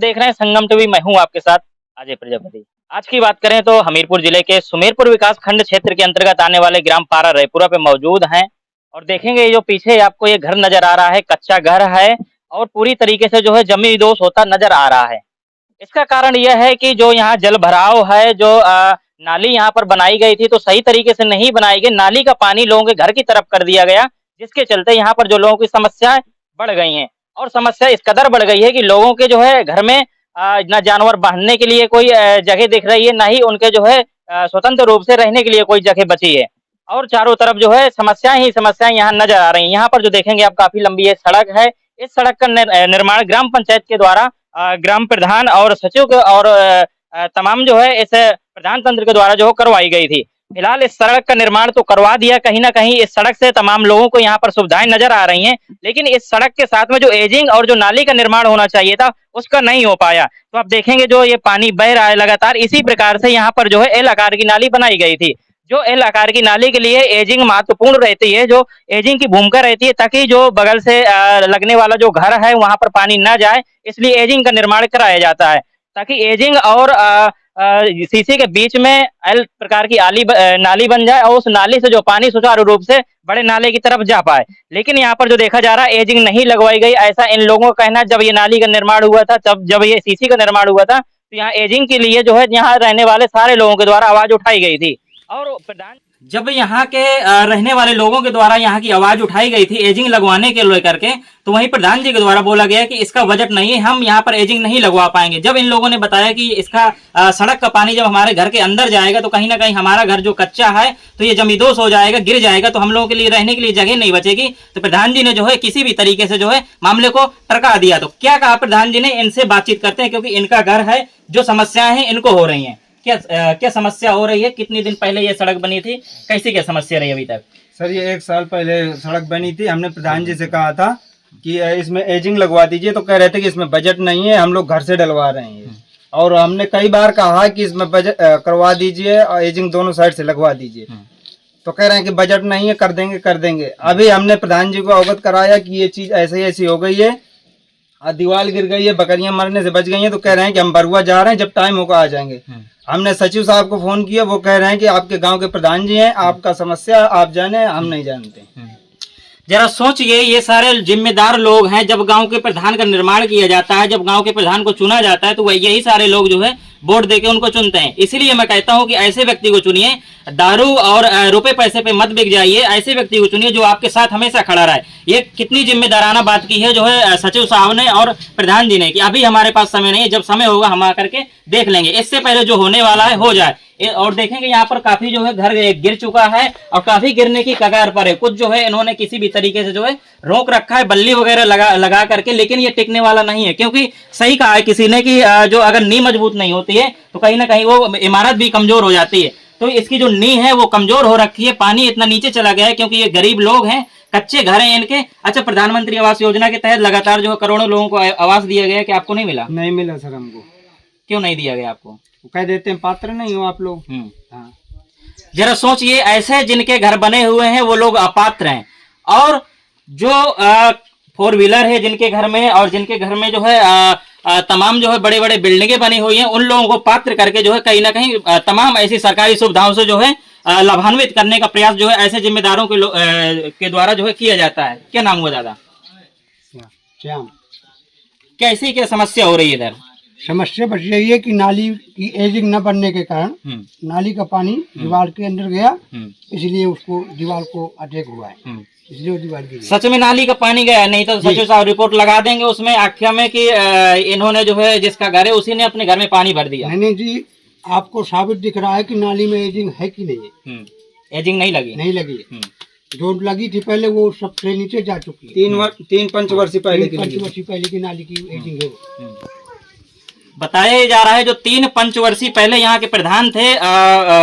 देख रहे हैं संगम टीवी। मैं हूं आपके साथ अजय प्रजापति। आज की बात करें तो हमीरपुर जिले के सुमेरपुर विकास खंड क्षेत्र के अंतर्गत आने वाले ग्राम पारा रायपुरा पे मौजूद हैं और देखेंगे ये जो पीछे आपको ये घर नजर आ रहा है, कच्चा घर है और पूरी तरीके से जो है जमीन दोष होता नजर आ रहा है। इसका कारण यह है कि जो यहाँ जल भराव है, जो नाली यहाँ पर बनाई गई थी तो सही तरीके से नहीं बनाई गई। नाली का पानी लोगों के घर की तरफ कर दिया गया, जिसके चलते यहाँ पर जो लोगों की समस्याएं बढ़ गई हैं और समस्या इस कदर बढ़ गई है कि लोगों के जो है घर में न जानवर बांधने के लिए कोई जगह दिख रही है, ना ही उनके जो है स्वतंत्र रूप से रहने के लिए कोई जगह बची है और चारों तरफ जो है समस्याएं ही समस्याएं यहाँ नजर आ रही हैं। यहाँ पर जो देखेंगे आप काफी लंबी ये सड़क है। इस सड़क का निर्माण ग्राम पंचायत के द्वारा ग्राम प्रधान और सचिव के और तमाम जो है इस प्रधान तंत्र के द्वारा जो करवाई गई थी। फिलहाल इस सड़क का निर्माण तो करवा दिया, कहीं ना कहीं इस सड़क से तमाम लोगों को यहाँ पर सुविधाएं नजर आ रही हैं, लेकिन इस सड़क के साथ में जो एजिंग और जो नाली का निर्माण होना चाहिए था उसका नहीं हो पाया। तो आप देखेंगे जो ये पानी बह रहा है लगातार, इसी प्रकार से यहाँ पर जो है एल आकार की नाली बनाई गई थी। जो एल आकार की नाली के लिए एजिंग महत्वपूर्ण रहती है, जो एजिंग की भूमिका रहती है ताकि जो बगल से लगने वाला जो घर है वहां पर पानी न जाए, इसलिए एजिंग का निर्माण कराया जाता है ताकि एजिंग और सीसी के बीच में एल प्रकार की नाली बन जाए और उस नाली से जो पानी सुचारू रूप से बड़े नाले की तरफ जा पाए। लेकिन यहाँ पर जो देखा जा रहा है एजिंग नहीं लगवाई गई, ऐसा इन लोगों का कहना है। जब ये नाली का निर्माण हुआ था, तब जब ये सीसी का निर्माण हुआ था तो यहाँ एजिंग के लिए जो है यहाँ रहने वाले सारे लोगों के द्वारा आवाज उठाई गई थी और प्रधान जब यहाँ के रहने वाले लोगों के द्वारा यहाँ की आवाज उठाई गई थी एजिंग लगवाने के लेकर के, तो वहीं प्रधान जी के द्वारा बोला गया कि इसका बजट नहीं है, हम यहाँ पर एजिंग नहीं लगवा पाएंगे। जब इन लोगों ने बताया कि इसका सड़क का पानी जब हमारे घर के अंदर जाएगा तो कहीं ना कहीं हमारा घर जो कच्चा है तो ये जमींदोज हो जाएगा, गिर जाएगा, तो हम लोगों के लिए रहने के लिए जगह नहीं बचेगी। तो प्रधान जी ने जो है किसी भी तरीके से जो है मामले को टरका दिया। तो क्या कहा प्रधान जी ने, इनसे बातचीत करते हैं क्योंकि इनका घर है, जो समस्याएं हैं इनको हो रही है। क्या समस्या हो रही है? कितने दिन पहले ये सड़क बनी थी, कैसी क्या समस्या रही अभी तक? सर ये 1 साल पहले सड़क बनी थी। हमने प्रधान जी से कहा था कि इसमें एजिंग लगवा दीजिए, तो कह रहे थे कि इसमें बजट नहीं है, हम लोग घर से डलवा रहे हैं। और हमने कई बार कहा कि इसमें बजट करवा दीजिए और एजिंग दोनों साइड से लगवा दीजिए, तो कह रहे हैं कि बजट नहीं है, कर देंगे। अभी हमने प्रधान जी को अवगत कराया कि ये चीज ऐसी हो गई है, दीवार गिर गई है, बकरियां मरने से बच गई हैं, तो कह रहे हैं कि हम बरुआ जा रहे हैं, जब टाइम होगा आ जाएंगे। हमने सचिव साहब को फोन किया, वो कह रहे हैं कि आपके गांव के प्रधान जी हैं, आपका समस्या आप जाने, हम नहीं जानते। जरा सोचिए, ये सारे जिम्मेदार लोग हैं। जब गांव के प्रधान का निर्माण किया जाता है, जब गांव के प्रधान को चुना जाता है, तो वही यही सारे लोग जो है वोट देके उनको चुनते हैं। इसीलिए मैं कहता हूं कि ऐसे व्यक्ति को चुनिए, दारू और रुपए पैसे पे मत बिक जाइए। ऐसे व्यक्ति को चुनिए जो आपके साथ हमेशा खड़ा रहे। ये कितनी जिम्मेदाराना बात की है जो है सचिव साहब ने और प्रधान जी ने कि अभी हमारे पास समय नहीं है, जब समय होगा हम आकर के देख लेंगे, इससे पहले जो होने वाला है हो जाए। और देखेंगे यहाँ पर काफी जो है घर गिर चुका है और काफी गिरने की कगार पर है। कुछ जो है इन्होंने किसी भी तरीके से जो है रोक रखा है, बल्ली वगैरह लगा करके, लेकिन ये टिकने वाला नहीं है। क्योंकि सही कहा है किसी ने कि जो अगर नींव मजबूत नहीं होती है तो कहीं ना कहीं वो इमारत भी कमजोर हो जाती है। तो इसकी जो नींव है वो कमजोर हो रखी है। पानी इतना नीचे चला गया है क्योंकि ये गरीब लोग हैं, कच्चे घर हैं इनके। अच्छा, प्रधानमंत्री आवास योजना के तहत लगातार जो है करोड़ों लोगों को आवास दिया गया, कि आपको नहीं मिला? नहीं मिला सर हमको। क्यों नहीं दिया गया आपको? वो कह देते हैं पात्र नहीं हो आप लोग। हाँ। जरा सोचिए, ऐसे जिनके घर बने हुए हैं वो लोग अपात्र हैं, और जो 4 व्हीलर है जिनके घर में, और जिनके घर में जो है तमाम जो है बड़े बड़े बिल्डिंगें बनी हुई हैं, उन लोगों को पात्र करके जो है कहीं ना कहीं तमाम ऐसी सरकारी सुविधाओं से जो है लाभान्वित करने का प्रयास जो है ऐसे जिम्मेदारों के द्वारा जो है किया जाता है। क्या नाम हुआ दादा? श्याम। कैसी क्या समस्या हो रही है इधर? समस्या बच रही है कि नाली की एजिंग न बनने के कारण नाली का पानी दीवार के अंदर गया, इसलिए उसको दीवार को अटैक हुआ है, इसलिए दीवार गिरी। सच में नाली का पानी गया? नहीं तो सचिव साहब रिपोर्ट लगा देंगे उसमें आख्या में कि इन्होंने जो है जिसका घर है उसी ने अपने घर में पानी भर दिया। नहीं जी, आपको साबित दिख रहा है कि नाली में एजिंग है कि नहीं है? एजिंग नहीं लगी? नहीं लगी है। जो लगी थी पहले वो सबसे नीचे जा चुकी है। 3 पंचवर्षीय पहले की नाली की एजिंग है। बताया जा रहा है जो 3 पंचवर्षीय पहले यहाँ के प्रधान थे,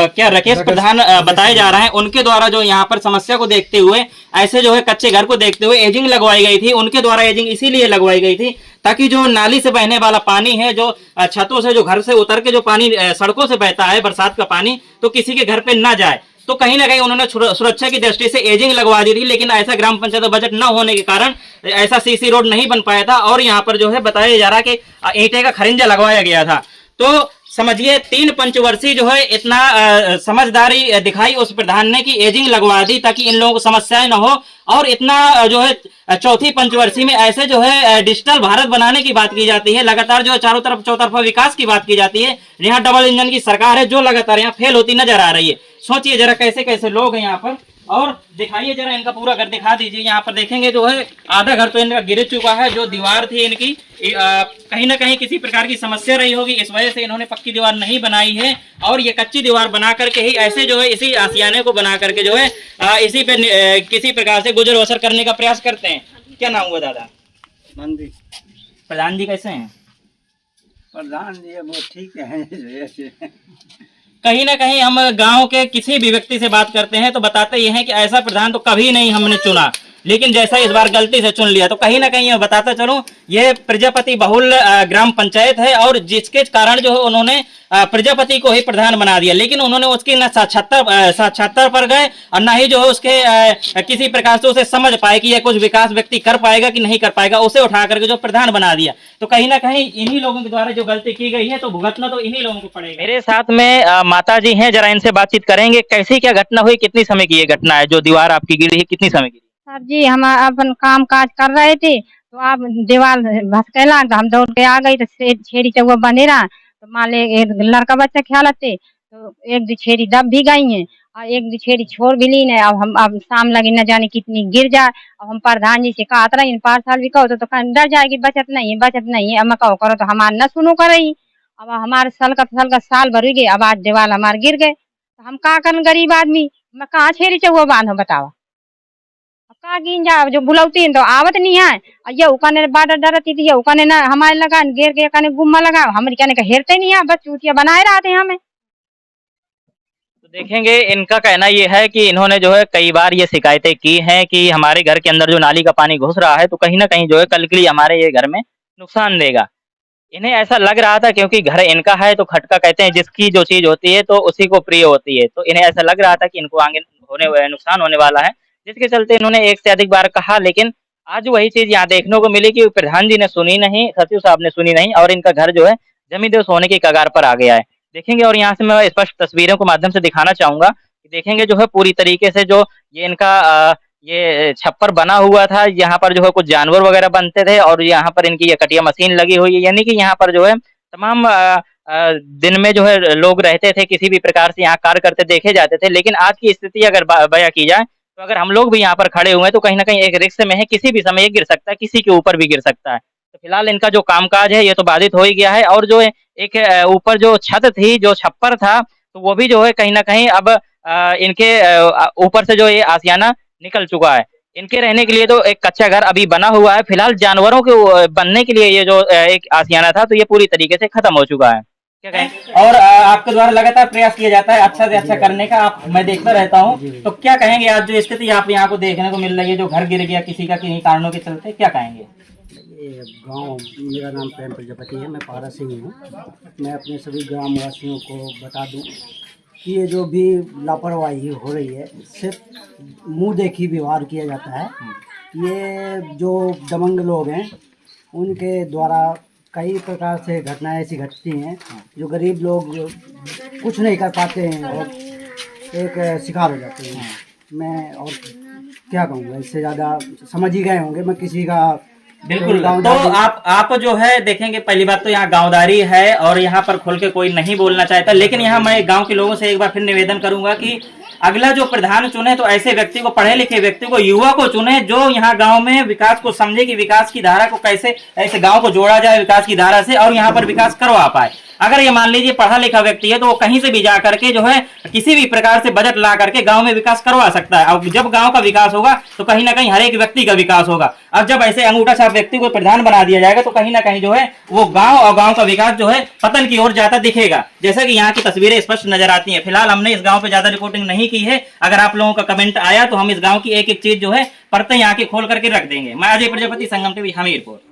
क्या राकेश प्रधान बताए जा रहे हैं, उनके द्वारा जो यहाँ पर समस्या को देखते हुए, ऐसे जो है कच्चे घर को देखते हुए एजिंग लगवाई गई थी। उनके द्वारा एजिंग इसीलिए लगवाई गई थी ताकि जो नाली से बहने वाला पानी है, जो छतों से, जो घर से उतर के जो पानी सड़कों से बहता है बरसात का पानी, तो किसी के घर पे ना जाए। तो कहीं ना कहीं उन्होंने सुरक्षा की दृष्टि से एजिंग लगवा दी थी, लेकिन ऐसा ग्राम पंचायत बजट न होने के कारण ऐसा सीसी रोड नहीं बन पाया था और यहाँ पर जो है बताया जा रहा कि ईंटे का खरिंजा लगवाया गया था। तो समझिए 3 पंचवर्षीय जो है इतना समझदारी दिखाई उस प्रधान ने कि एजिंग लगवा दी ताकि इन लोगों को समस्याएं न हो, और इतना जो है चौथी पंचवर्षीय में ऐसे जो है डिजिटल भारत बनाने की बात की जाती है, लगातार जो है चारों तरफ चौतरफा विकास की बात की जाती है। यहाँ डबल इंजन की सरकार है जो लगातार यहाँ फेल होती नजर आ रही है। सोचिए जरा कैसे कैसे लोग हैं यहाँ पर, और दिखाइए जरा इनका पूरा घर दिखा दीजिए। यहाँ पर देखेंगे जो है आधा घर तो इनका गिर चुका है, जो दीवार थी इनकी कहीं ना कहीं किसी प्रकार की समस्या रही होगी, इस वजह से इन्होंने पक्की दीवार नहीं बनाई है और ये कच्ची दीवार बना करके ही ऐसे जो है इसी आशियाने को बना करके जो है इसी पे किसी प्रकार से गुजर बसर करने का प्रयास करते हैं। क्या नाम हुआ दादा? प्रधान जी कैसे हैं? प्रधान जी वो ठीक है। कहीं ना कहीं हम गांव के किसी भी व्यक्ति से बात करते हैं तो बताते ये हैं कि ऐसा प्रधान तो कभी नहीं हमने चुना, लेकिन जैसा इस बार गलती से चुन लिया। तो कहीं ना कहीं मैं बताता चलूं ये प्रजापति बहुल ग्राम पंचायत है और जिसके कारण जो है उन्होंने प्रजापति को ही प्रधान बना दिया, लेकिन उन्होंने उसकी न साक्षात्कार पर गए और न ही जो है उसके किसी प्रकार से उसे समझ पाए कि यह कुछ विकास व्यक्ति कर पाएगा कि नहीं कर पाएगा, उसे उठा करके जो प्रधान बना दिया। तो कहीं ना कहीं इन्हीं लोगों के द्वारा जो गलती की गई है तो भुगतना तो इन्हीं लोगों को पड़ेगा। मेरे साथ में माता जी हैं, जरा इनसे बातचीत करेंगे कैसी क्या घटना हुई, कितनी समय की ये घटना है जो दीवार आपकी गिरी है, कितनी समय की? सर जी हम अपन काम काज कर रहे थे तो आप दीवार भसकेला तो हम दौड़ के आ गई, तो छेड़ी चौवा बंधे रहा तो मान ले एक लड़का बच्चा ख्याल थे तो एक दो छेड़ी दब भी गई है और एक दो छेड़ी छोड़ भी ली है। अब शाम लगी न जाने कितनी गिर जाए। अब हम प्रधान जी से कहा रही 5 साल भी कहो तो डर जाएगी, बचत नहीं है। अब मैं कहो करो तो हमारे न सुनो कर रही। अब हमारे साल भर गए, अब आज दीवार हमारे गिर गए तो हम कहा कर गरीब आदमी, मैं कहाँ छेड़ी चौवा बांधो बताओ। का गिन जा जो बुलौती तो आवत नहीं है और ये उकाने बाडर डरती थी, ये उकाने ना हमारे लगा घेर के कने गुम्मा लगा हमारे कहने का हेरते नहीं है, बस चूतिया बनाए रहते हैं हमें। तो देखेंगे इनका कहना ये है कि इन्होंने जो है कई बार ये शिकायतें की हैं कि हमारे घर के अंदर जो नाली का पानी घुस रहा है तो कहीं ना कहीं जो है कल के लिए हमारे ये घर में नुकसान देगा। इन्हें ऐसा लग रहा था क्योंकि घर इनका है तो खटका कहते हैं जिसकी जो चीज होती है तो उसी को प्रिय होती है, तो इन्हें ऐसा लग रहा था कि इनको आगे नुकसान होने वाला है, जिसके चलते इन्होंने एक से अधिक बार कहा। लेकिन आज वही चीज यहाँ देखने को मिली कि प्रधान जी ने सुनी नहीं, सचिव साहब ने सुनी नहीं और इनका घर जो है जमींदोज होने की कगार पर आ गया है। देखेंगे और यहाँ से मैं स्पष्ट तस्वीरों के माध्यम से दिखाना चाहूंगा कि देखेंगे जो है पूरी तरीके से जो ये इनका ये छप्पर बना हुआ था, यहाँ पर जो है कुछ जानवर वगैरह बनते थे और यहाँ पर इनकी ये कटिया मशीन लगी हुई है, यानी कि यहाँ पर जो है तमाम दिन में जो है लोग रहते थे, किसी भी प्रकार से यहाँ कार्य करते देखे जाते थे। लेकिन आज की स्थिति अगर बयां की जाए तो अगर हम लोग भी यहाँ पर खड़े हुए हैं तो कहीं ना कहीं एक रिस्क में है, किसी भी समय गिर सकता है, किसी के ऊपर भी गिर सकता है। तो फिलहाल इनका जो कामकाज है ये तो बाधित हो ही गया है और जो एक ऊपर जो छत थी, जो छप्पर था, तो वो भी जो है कहीं ना कहीं अब इनके ऊपर से जो ये आशियाना निकल चुका है। इनके रहने के लिए तो एक कच्चा घर अभी बना हुआ है, फिलहाल जानवरों के बनने के लिए ये जो एक आशियाना था तो ये पूरी तरीके से खत्म हो चुका है। क्या कहें? और आपके द्वारा लगातार प्रयास किया जाता है अच्छा से अच्छा करने का, मैं देखता रहता हूँ, तो क्या कहेंगे आज जो स्थिति आप यहाँ को देखने को मिल रही है, जो घर गिर गया किसी का किन्हीं कारणों के चलते, क्या कहेंगे? ये गांव, मेरा नाम प्रेम प्रजापति है, मैं पारा से ही हूँ। मैं अपने सभी ग्रामवासियों को बता दूं कि ये जो भी लापरवाही हो रही है, सिर्फ मुंह देखी व्यवहार किया जाता है। ये जो दबंग लोग हैं उनके द्वारा कई प्रकार से घटनाएं ऐसी घटती हैं जो गरीब लोग कुछ नहीं कर पाते हैं और एक शिकार हो जाते हैं। मैं और क्या कहूँगा, इससे ज़्यादा समझ ही गए होंगे, मैं किसी का बिल्कुल। तो आप जो है देखेंगे, पहली बात तो यहाँ गांवदारी है और यहाँ पर खुल के कोई नहीं बोलना चाहता, लेकिन यहाँ मैं गांव के लोगों से एक बार फिर निवेदन करूंगा कि अगला जो प्रधान चुने तो ऐसे व्यक्ति को, पढ़े लिखे व्यक्ति को, युवा को चुने जो यहाँ गांव में विकास को समझे कि विकास की धारा को कैसे ऐसे गांव को जोड़ा जाए विकास की धारा से और यहाँ पर विकास करवा पाए। अगर ये मान लीजिए पढ़ा लिखा व्यक्ति है तो वो कहीं से भी जा करके जो है किसी भी प्रकार से बजट ला करके गांव में विकास करवा सकता है। और जब गांव का विकास होगा तो कहीं ना कहीं हर एक व्यक्ति का विकास होगा। अब जब ऐसे अंगूठा छाप व्यक्ति को प्रधान बना दिया जाएगा तो कहीं ना कहीं जो है वो गांव और गांव का विकास जो है पतन की ओर जाता दिखेगा, जैसा कि यहाँ की तस्वीरें स्पष्ट नजर आती हैं। फिलहाल हमने इस गाँव पे ज्यादा रिपोर्टिंग नहीं की है, अगर आप लोगों का कमेंट आया तो हम इस गाँव की एक एक चीज जो है परतें यहाँ की खोल करके रख देंगे। मैं अजय प्रजापति, संगम टीवी, हमीरपुर।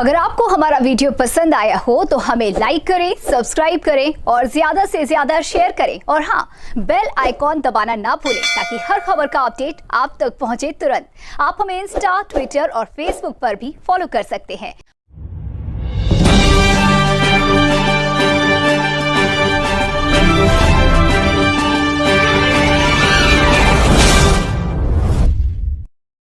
अगर आपको हमारा वीडियो पसंद आया हो तो हमें लाइक करें, सब्सक्राइब करें और ज्यादा से ज्यादा शेयर करें और हाँ, बेल आइकॉन दबाना ना भूलें ताकि हर खबर का अपडेट आप तक पहुंचे तुरंत। आप हमें इंस्टा, ट्विटर और फेसबुक पर भी फॉलो कर सकते हैं।